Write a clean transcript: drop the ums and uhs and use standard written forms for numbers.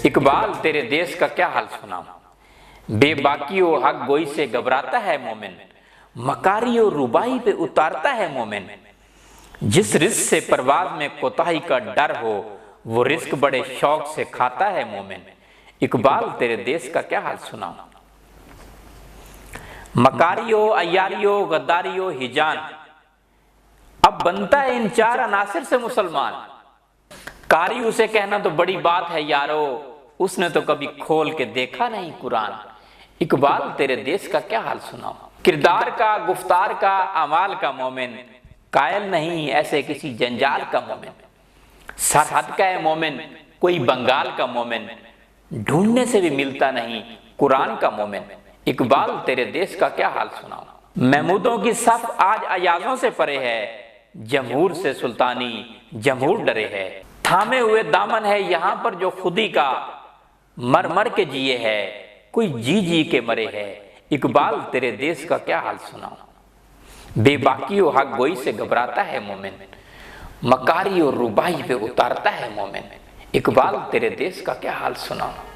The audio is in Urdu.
اقبال تیرے دیس کا کیا حال سناؤں، بے باکی و حق گوئی سے گھبراتا ہے مومن، مکاری و ربائی پہ اتارتا ہے مومن، جس رزق سے پرواز میں کوتاہی کا ڈر ہو وہ رزق بڑے شوق سے کھاتا ہے مومن۔ اقبال تیرے دیس کا کیا حال سناؤں، مکاریو عیاریو غداریو ہجان، اب بنتا ہے ان چار عناصر سے مسلمان۔ قاری اسے کہنا تو بڑی بات ہے یارو، اس نے تو کبھی کھول کے دیکھا نہیں قرآن۔ اقبال تیرے دیس کا کیا حال سناؤں، کردار کا، گفتار کا، اعمال کا مومن، قائل نہیں ایسے کسی جنجال کا مومن، سرحد کا ہے مومن کوئی بنگال کا مومن، ڈھونڈنے سے بھی ملتا نہیں قرآن کا مومن۔ اقبال تیرے دیس کا کیا حال سناؤں، محمودوں کی صف آج ایازوں سے پرے ہے، جمہور سے سلطانی جمہور ڈرے ہے، تھامے ہوئے دامن ہے یہاں پر جو خودی کا، مر مر کے جیے ہے کوئی جی جی کے مرے ہے۔ اقبال تیرے دیس کا کیا حال سناؤں، بے باکی و حق گوئی سے گھبراتا ہے مومن، مکاری اور ربائی پہ اتارتا ہے مومن۔ اقبال تیرے دیس کا کیا حال سناؤں۔